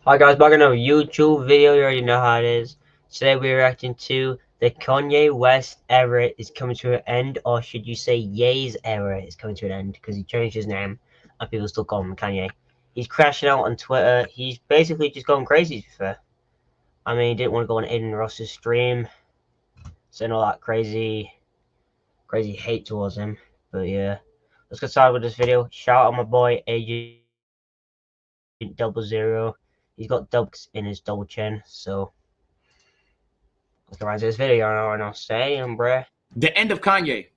Hi guys, back on a YouTube video. You already know how it is. Today we're reacting to the Kanye West era is coming to an end, or should you say Ye's era is coming to an end, because he changed his name and people still call him Kanye. He's crashing out on Twitter. He's basically just going crazy, to be fair. I mean, he didn't want to go on Aiden Ross's stream, saying all that crazy hate towards him. But yeah, let's get started with this video. Shout out my boy Agent 00. He's got dubs in his double chin, so let's go right to this video. I know saying, bruh. The end of Kanye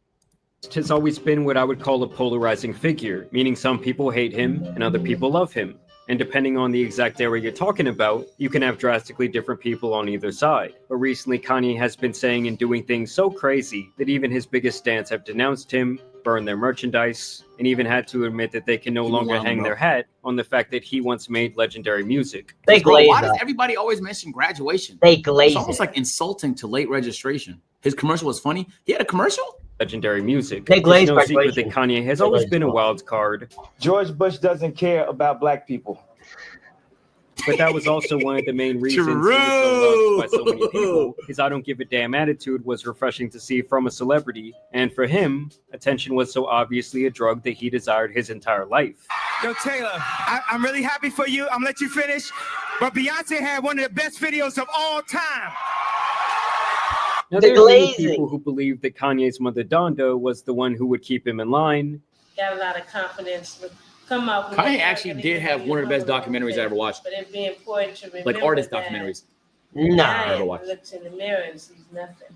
has always been what I would call a polarizing figure, meaning some people hate him and other people love him. And depending on the exact area you're talking about, you can have drastically different people on either side. But recently, Kanye has been saying and doing things so crazy that even his biggest stans have denounced him, burned their merchandise, and even had to admit that they can no longer hang their hat on the fact that he once made legendary music. They glaze. Why does everybody always mention graduation? They glaze. It's almost like insulting to late registration. His commercial was funny. He had a commercial? Legendary music. They glaze. It's no secret that Kanye has always been a wild card. George Bush doesn't care about black people. But that was also one of the main reasons he was so loved by so many people. His I don't give a damn attitude was refreshing to see from a celebrity. And for him, attention was so obviously a drug that he desired his entire life. Yo, Taylor, I'm really happy for you. I'm gonna let you finish. But Beyonce had one of the best videos of all time. Now, there are many people who believe that Kanye's mother, Donda, was the one who would keep him in line. Got a lot of confidence. Come out. Kanye actually did have one of the best documentaries I ever watched. But it'd be important to remember, like artist documentaries. Nah. Looks in the mirror and sees nothing.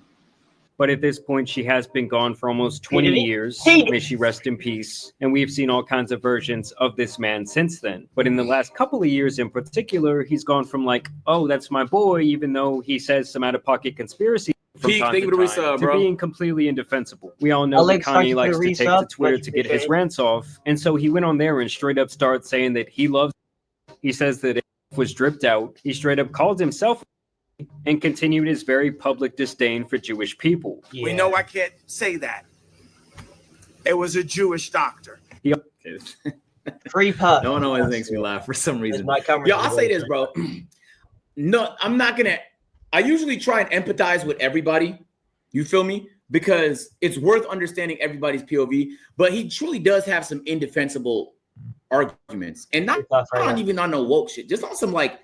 But at this point, she has been gone for almost 20 years. May she rest in peace. And we've seen all kinds of versions of this man since then. But in the last couple of years in particular, he's gone from like, oh, that's my boy, even though he says some out-of-pocket conspiracy from time to time, to being completely indefensible. We all know that Kanye likes to take to Twitter to get his rants off. And so he went on there and straight up started saying that he loves. He says that it was dripped out. He straight up called himself and continued his very public disdain for Jewish people. Yeah. We know I can't say that. It was a Jewish doctor. Free puff. No one always makes me laugh for some reason. Yo, I'll say this, bro. No, I'm not gonna. I usually try and empathize with everybody. You feel me? Because it's worth understanding everybody's POV. But he truly does have some indefensible arguments, and not even on no woke shit, just on some like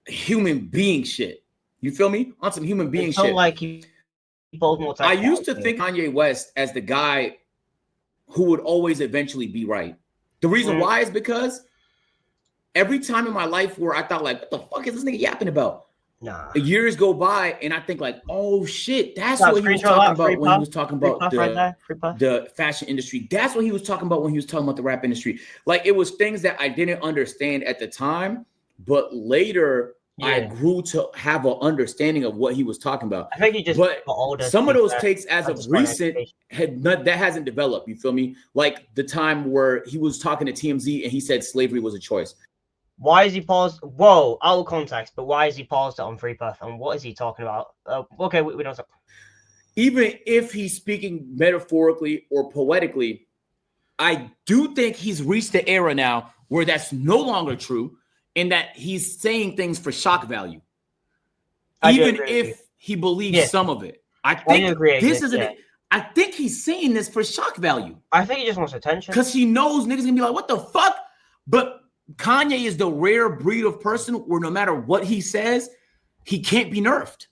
human being shit. You feel me? On some human being shit. Like I used to think Kanye West as the guy who would always eventually be right. The reason why is because every time in my life where I thought like, what the fuck is this nigga yapping about? Nah. Years go by and I think like, oh shit, that's what he was talking about when he was talking about the fashion industry. That's what he was talking about when he was talking about the rap industry. Like it was things that I didn't understand at the time, but later I grew to have an understanding of what he was talking about. I think he just some of those takes as of recent that hasn't developed. You feel me? Like the time where he was talking to TMZ and he said slavery was a choice. Why is he paused? Whoa, out of context, but why is he paused it on Free Puff? And what is he talking about? Okay, we don't. Even if he's speaking metaphorically or poetically, I do think he's reached the era now where that's no longer true and that he's saying things for shock value. Even if he believes some of it. I think this is I think he's saying this for shock value. I think he just wants attention. Because he knows niggas gonna be like, what the fuck? But Kanye is the rare breed of person where no matter what he says, he can't be nerfed.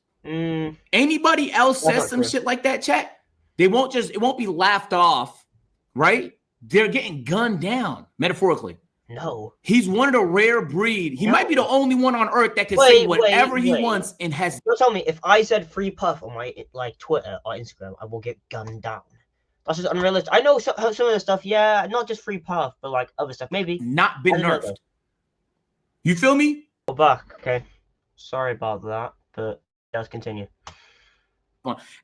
Anybody else says some shit like that, chat, it won't be laughed off, right? They're getting gunned down, metaphorically. No. He's one of the rare breed. He might be the only one on earth that can say whatever he wants and has. Don't tell me if I said Free Puff on my like Twitter or Instagram, I will get gunned down. That's just unrealistic. I know some of the stuff, not just Free Puff, but like other stuff, maybe. Not been nerfed. You feel me? Go back, okay. Sorry about that, but let's continue.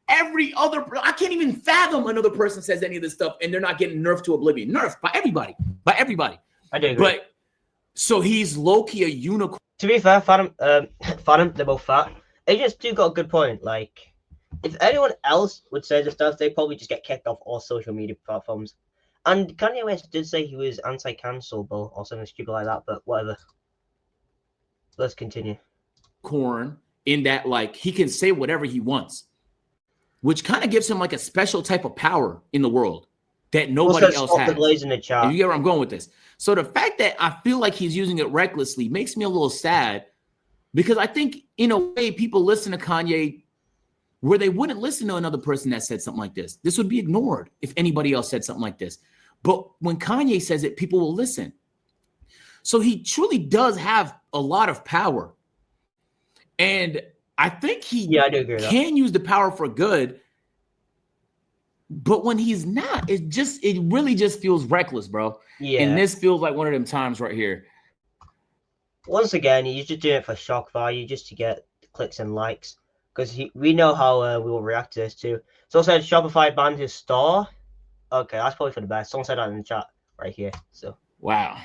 Every other, I can't even fathom another person says any of this stuff and they're not getting nerfed to oblivion. Nerfed by everybody. By everybody. I do agree. But so he's low-key a unicorn. To be fair, Fathom, they're both fat. They just do got a good point. Like, if anyone else would say this stuff, they probably just get kicked off all social media platforms. And Kanye West did say he was anti-cancelable or something stupid like that, but whatever. Let's continue. Corn in that like he can say whatever he wants, which kind of gives him like a special type of power in the world that nobody else has. In the chat. And you get where I'm going with this. So the fact that I feel like he's using it recklessly makes me a little sad, because I think in a way people listen to Kanye where they wouldn't listen to another person that said something like this. This would be ignored if anybody else said something like this. But when Kanye says it, people will listen. So he truly does have a lot of power. And I think he can use the power for good. But when he's not, it really just feels reckless, bro. Yeah. And this feels like one of them times right here. Once again, he's just doing it for shock value, just to get clicks and likes. Because we know how we will react to this too. Someone said Shopify banned his store. Okay, that's probably for the best. Someone said that in the chat right here. So wow.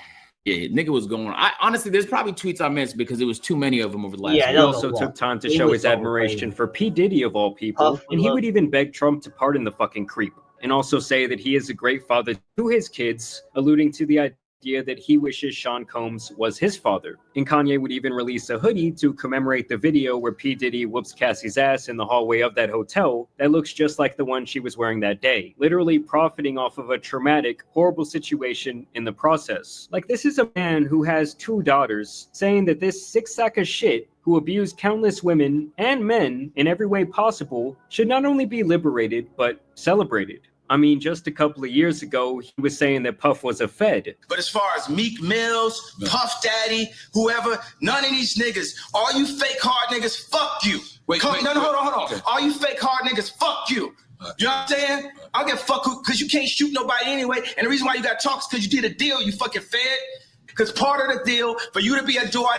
Yeah, nigga was going. Honestly, there's probably tweets I missed because there was too many of them over the last. Yeah, he also took time to show his admiration for P. Diddy of all people, and he would even beg Trump to pardon the fucking creep, and also say that he is a great father to his kids, alluding to the idea that he wishes Sean Combs was his father. And Kanye would even release a hoodie to commemorate the video where P. Diddy whoops Cassie's ass in the hallway of that hotel that looks just like the one she was wearing that day, literally profiting off of a traumatic, horrible situation in the process. Like, this is a man who has 2 daughters saying that this sick sack of shit who abused countless women and men in every way possible should not only be liberated, but celebrated. I mean, just a couple of years ago, he was saying that Puff was a Fed. But as far as Meek Mills, Puff Daddy, whoever, none of these niggas, all you fake hard niggas, fuck you. Hold on. Okay. All you fake hard niggas, fuck you. You know what I'm saying? I don't give a fuck because you can't shoot nobody anyway. And the reason why you got talks is because you did a deal, you fucking Fed. Because part of the deal for you to be a door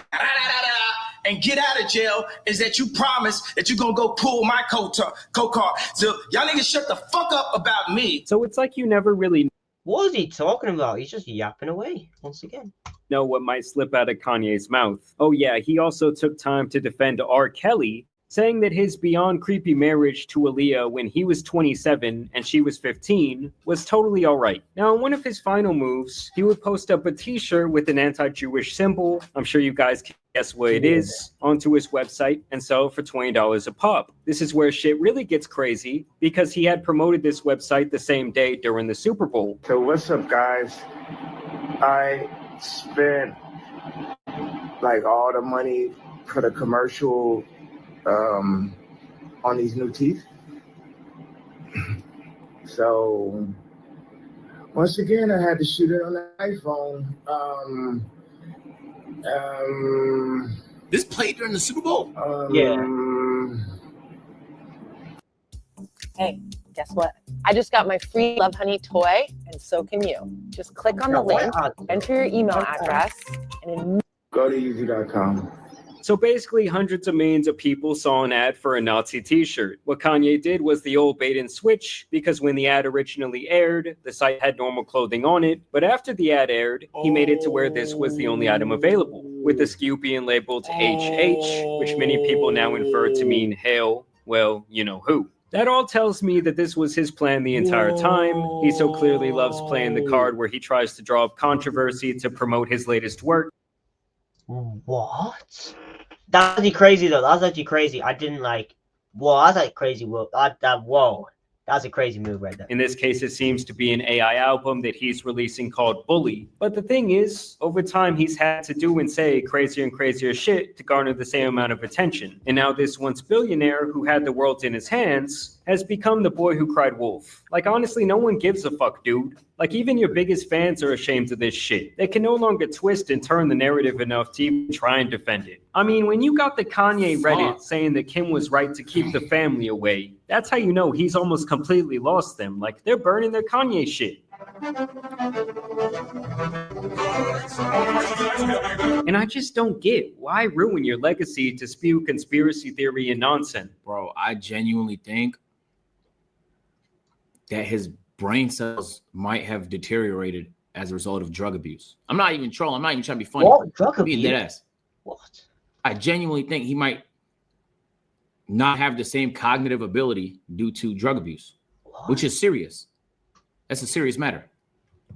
and get out of jail is that you promise that you're going to go pull my co-car. So y'all niggas shut the fuck up about me. So it's like you never really What is he talking about? He's just yapping away once again. Know what might slip out of Kanye's mouth. Oh yeah, he also took time to defend R. Kelly, saying that his beyond creepy marriage to Aaliyah when he was 27 and she was 15 was totally all right. Now, in one of his final moves, he would post up a t-shirt with an anti-Jewish symbol, I'm sure you guys can guess what it is, onto his website and sell it for $20 a pop. This is where shit really gets crazy, because he had promoted this website the same day during the Super Bowl. So what's up, guys? I spent like all the money for the commercial on these new teeth. So once again, I had to shoot it on the iPhone. This played during the Super Bowl? Hey, guess what? I just got my free Love Honey toy, and so can you. Just click on the link, enter your email address, and go to easy.com. So basically, hundreds of millions of people saw an ad for a Nazi t-shirt. What Kanye did was the old bait and switch, because when the ad originally aired, the site had normal clothing on it, but after the ad aired, he made it to where this was the only item available, with the SKU being labeled HH, which many people now infer to mean hail, well, you know who. That all tells me that this was his plan the entire time. He so clearly loves playing the card where he tries to draw up controversy to promote his latest work. What? That's actually crazy though. That's actually crazy. I didn't like. Whoa, that's like crazy. Whoa, that's a crazy move right there. In this case, it seems to be an AI album that he's releasing called Bully. But the thing is, over time, he's had to do and say crazier and crazier shit to garner the same amount of attention. And now this once billionaire who had the world in his hands has become the boy who cried wolf. Like, honestly, no one gives a fuck, dude. Like, even your biggest fans are ashamed of this shit. They can no longer twist and turn the narrative enough to even try and defend it. I mean, when you got the Kanye Reddit saying that Kim was right to keep the family away, that's how you know he's almost completely lost them. Like, they're burning their Kanye shit. And I just don't get, why ruin your legacy to spew conspiracy theory and nonsense? Bro, I genuinely think that his brain cells might have deteriorated as a result of drug abuse. I'm not even trolling. I'm not even trying to be funny. What? Drug abuse? Being dead ass. What? I genuinely think he might not have the same cognitive ability due to drug abuse, which is serious. That's a serious matter.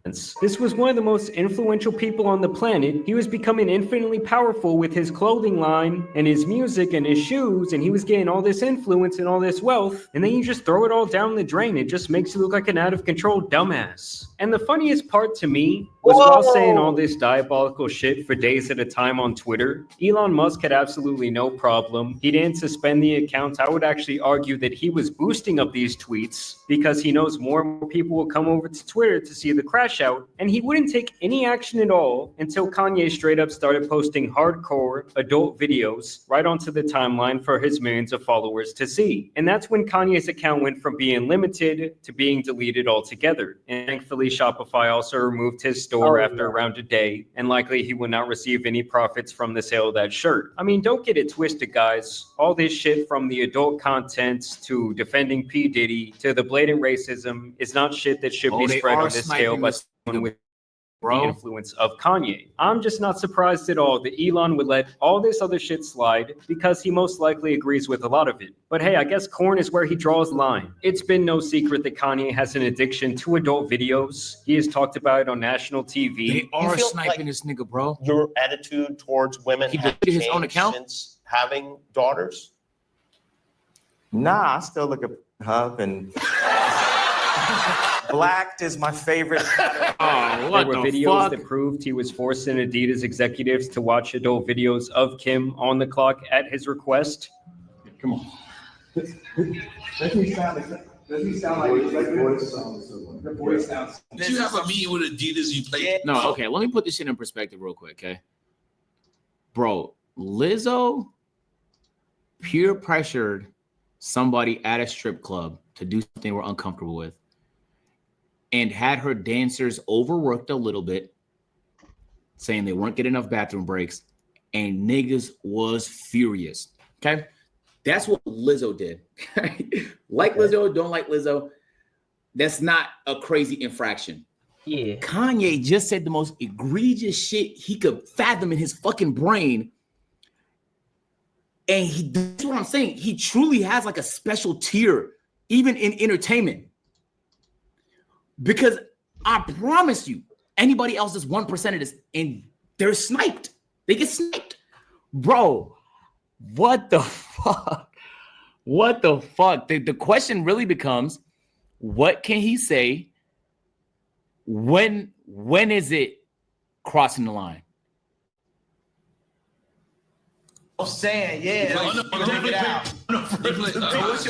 This was one of the most influential people on the planet. He was becoming infinitely powerful with his clothing line and his music and his shoes, and he was getting all this influence and all this wealth, and then you just throw it all down the drain. It just makes you look like an out-of-control dumbass. And the funniest part to me was while saying all this diabolical shit for days at a time on Twitter, Elon Musk had absolutely no problem. He didn't suspend the accounts. I would actually argue that he was boosting up these tweets because he knows more and more people will come over to Twitter to see the crash out, and he wouldn't take any action at all until Kanye straight up started posting hardcore adult videos right onto the timeline for his millions of followers to see. And that's when Kanye's account went from being limited to being deleted altogether. And thankfully, Shopify also removed his store after around a day, and likely he will not receive any profits from the sale of that shirt. I mean, don't get it twisted, guys. All this shit from the adult content to defending P. Diddy to the blatant racism is not shit that should be spread on this scale by someone with the influence of Kanye. I'm just not surprised at all that Elon would let all this other shit slide because he most likely agrees with a lot of it. But hey, I guess corn is where he draws the line. It's been no secret that Kanye has an addiction to adult videos. He has talked about it on national TV. They are sniping this nigga, bro. Your attitude towards women has changed his own account since having daughters? Nah, I still look at Hub and Blacked is my favorite. There were videos that proved he was forcing Adidas executives to watch adult videos of Kim on the clock at his request. Come on. Does he sound like the voice sounds? Did you have a meeting with Adidas? You played? No, okay. Let me put this shit in perspective real quick, okay? Bro, Lizzo peer pressured somebody at a strip club to do something we're uncomfortable with, and had her dancers overworked a little bit, saying they weren't getting enough bathroom breaks, and niggas was furious. Okay, that's what Lizzo did. Like Lizzo, don't like Lizzo. That's not a crazy infraction. Yeah. Kanye just said the most egregious shit he could fathom in his fucking brain. And that's what I'm saying. He truly has like a special tier, even in entertainment. Because I promise you, anybody else is 1% of this, and they're sniped. They get sniped. Bro, what the fuck? What the fuck? The question really becomes, what can he say? When is it crossing the line? I'm saying, yeah. Take it out.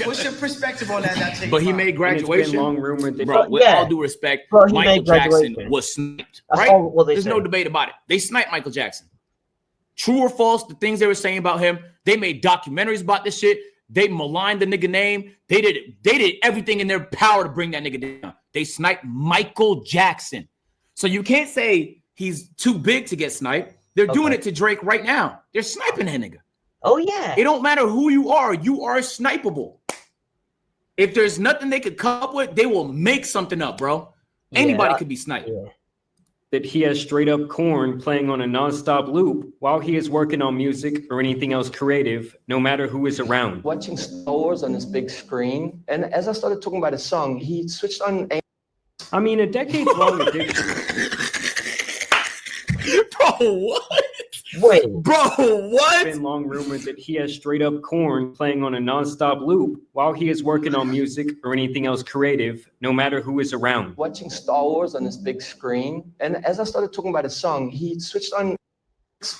What's your perspective on that? But he made graduation. Long rumored that bro, with all due respect, Michael Jackson was sniped. Right? There's no debate about it. They sniped Michael Jackson. True or false, the things they were saying about him, they made documentaries about this shit. They maligned the nigga name. They did everything in their power to bring that nigga down. They sniped Michael Jackson. So you can't say he's too big to get sniped. They're doing it to Drake right now. They're sniping that nigga. Oh, yeah. It don't matter who you are snipeable. If there's nothing they could come up with, they will make something up, bro. Anybody could be sniped. Yeah. That he has straight up corn playing on a nonstop loop while he is working on music or anything else creative, no matter who is around. Watching Star Wars on this big screen, and as I started talking about a song, he switched on I mean, a decades-long addiction. Bro, what? Wait. Bro, what? It's been long rumored that he has straight up corn playing on a nonstop loop while he is working on music or anything else creative, no matter who is around. Watching Star Wars on this big screen, and as I started talking about a song, he switched on.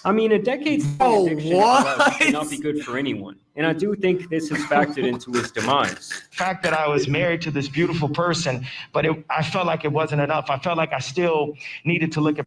I mean, a decades-long addiction would not be good for anyone. And I do think this has factored into his demise. The fact that I was married to this beautiful person, but I felt like it wasn't enough. I felt like I still needed to look at.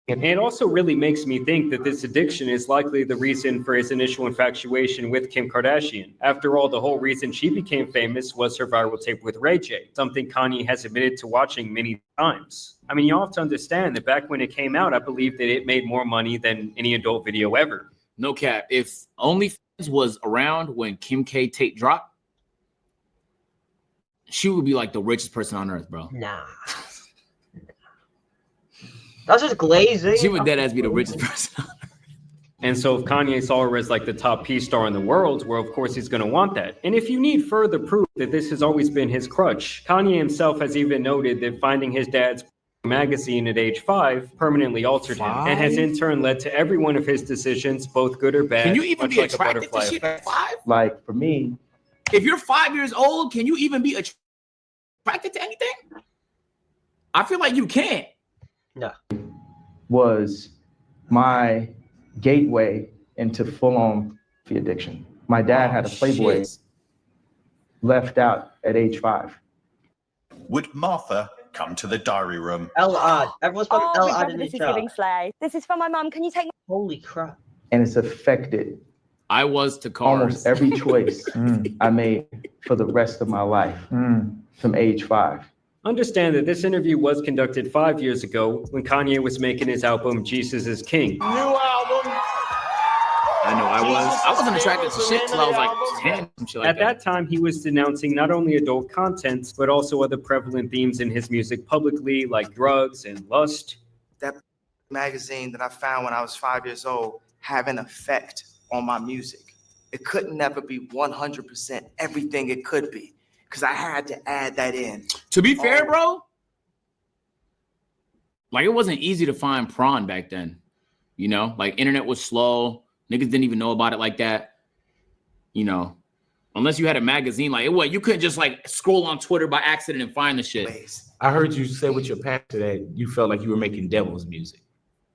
And it also really makes me think that this addiction is likely the reason for his initial infatuation with Kim Kardashian. After all, the whole reason she became famous was her viral tape with Ray J, something Kanye has admitted to watching many times. I mean, you all have to understand that back when it came out, I believe that it made more money than any adult video ever. No cap. If OnlyFans was around when Kim K tape dropped, she would be like the richest person on earth, bro. Nah. That's just glazing. She would dead ass be the richest person. And so if Kanye saw her as like the top P star in the world, well, of course he's going to want that. And if you need further proof that this has always been his crutch, Kanye himself has even noted that finding his dad's magazine at age 5 permanently altered him and has in turn led to every one of his decisions, both good or bad. Can you even be like attracted to shit at 5? Like for me, if you're 5 years old, can you even be attracted to anything? I feel like you can't. No. Was my gateway into full-on addiction. My dad had a Playboy left out at age 5. Would Martha come to the diary room? L-Ard. Everyone's got L-Ard in the this is chat. giving slay. This is from my mum. Can you take Holy crap. And it's affected I was to cars. almost every choice I made for the rest of my life from age 5. Understand that this interview was conducted 5 years ago when Kanye was making his album Jesus is King. New album. I know I wasn't attracted to shit till I was like 10. Some shit like At that time, he was denouncing not only adult content, but also other prevalent themes in his music publicly, like drugs and lust. That magazine that I found when I was 5 years old have an effect on my music. It could never be 100% everything it could be, because I had to add that in. To be fair, bro, like it wasn't easy to find prawn back then. You know, like internet was slow. Niggas didn't even know about it like that. You know, unless you had a magazine, like it was, you couldn't just like scroll on Twitter by accident and find the shit. I heard you say with your pastor that you felt like you were making devil's music.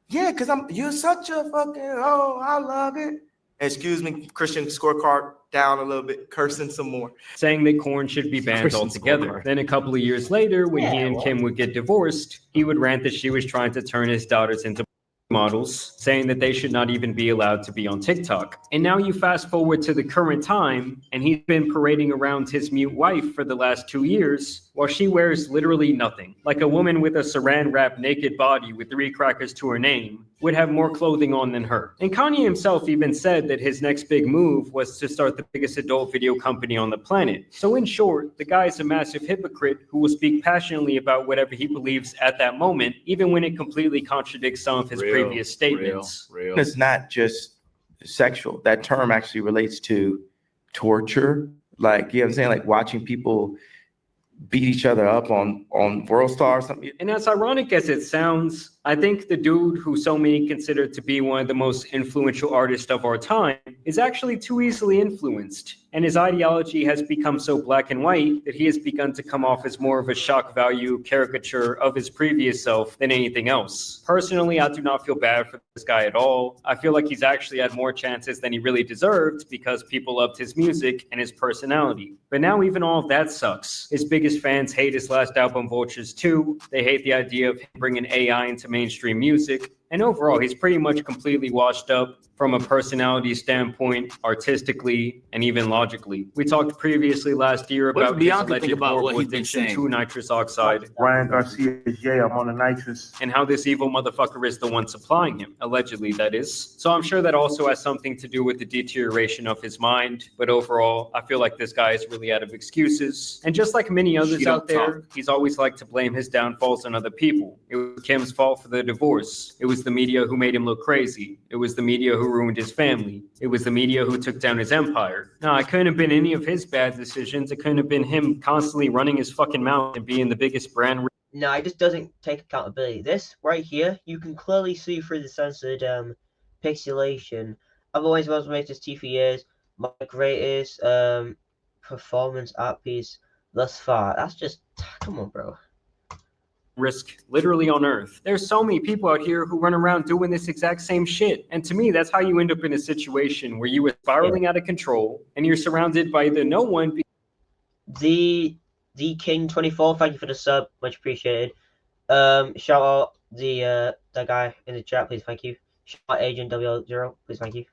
Yeah, because you're such a fucking, I love it. Excuse me, Christian scorecard down a little bit, cursing some more. Saying that corn should be banned altogether. Then a couple of years later, when he and Kim would get divorced, he would rant that she was trying to turn his daughters into models, saying that they should not even be allowed to be on TikTok. And now you fast forward to the current time, and he's been parading around his mute wife for the last 2 years, while she wears literally nothing. Like a woman with a saran-wrapped naked body with 3 crackers to her name would have more clothing on than her. And Kanye himself even said that his next big move was to start the biggest adult video company on the planet. So in short, the guy is a massive hypocrite who will speak passionately about whatever he believes at that moment, even when it completely contradicts some of his previous statements. It's not just sexual. That term actually relates to torture. Like, you know what I'm saying? Like watching people beat each other up on World Star or something. And as ironic as it sounds, I think the dude who so many consider to be one of the most influential artists of our time is actually too easily influenced. And his ideology has become so black and white that he has begun to come off as more of a shock value caricature of his previous self than anything else. Personally, I do not feel bad for this guy at all. I feel like he's actually had more chances than he really deserved because people loved his music and his personality. But now even all of that sucks. His biggest fans hate his last album, Vultures 2. They hate the idea of him bringing AI into mainstream music. And overall, he's pretty much completely washed up from a personality standpoint, artistically, and even logically. We talked previously last year about his alleged horrible addiction to nitrous oxide. Ryan Garcia is I'm on the nitrous. And how this evil motherfucker is the one supplying him, allegedly, that is. So I'm sure that also has something to do with the deterioration of his mind. But overall, I feel like this guy is really out of excuses. And just like many others out there, he's always liked to blame his downfalls on other people. It was Kim's fault for the divorce. It was the media who made him look crazy. It was the media who ruined his family. It was the media who took down his empire. No, it couldn't have been any of his bad decisions. It couldn't have been him constantly running his fucking mouth and being the biggest brand. No, it just doesn't take accountability. This right here, you can clearly see through the censored pixelation. I've always wanted to make this tea for years. My greatest performance art piece thus far. That's just, come on, bro. Risk literally on earth. There's so many people out here who run around doing this exact same shit. And to me, that's how you end up in a situation where you are spiraling out of control and you're surrounded by either no one. The King 24, thank you for the sub, much appreciated. Shout out that guy in the chat, please, thank you. Shout out Agent W0, please, thank you.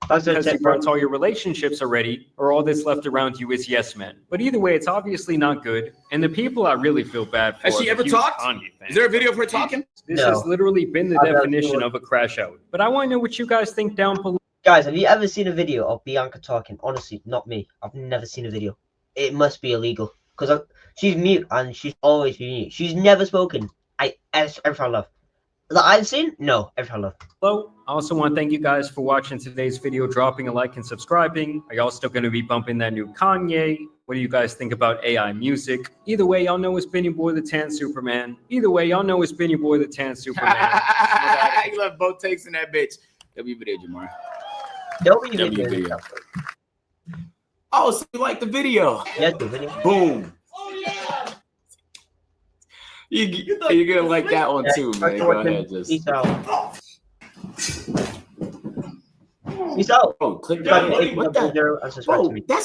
Because you burnt all your relationships already, or all that's left around you is yes men. But either way, it's obviously not good. And the people I really feel bad for. Has she ever talked? Is there a video of her talking? This has literally been the definition of a crash out. But I want to know what you guys think down below. Guys, have you ever seen a video of Bianca talking? Honestly, not me. I've never seen a video. It must be illegal. Because she's mute and she's always been mute. She's never spoken. Everything I love. that I've seen? No, everyone love. Hello. I also want to thank you guys for watching today's video, dropping a like and subscribing. Are y'all still going to be bumping that new Kanye? What do you guys think about AI music? Either way, y'all know it's been your boy, the Tan Superman. Either way, y'all know it's been your boy, the Tan Superman. You love both takes in that bitch. W video, Jamar. W video. Oh, so you like the video? Yeah, the video. Boom. You're gonna like that one too, man. Go ahead, just. Peace out. Peace out. Bro, click that. What the? Bro, that's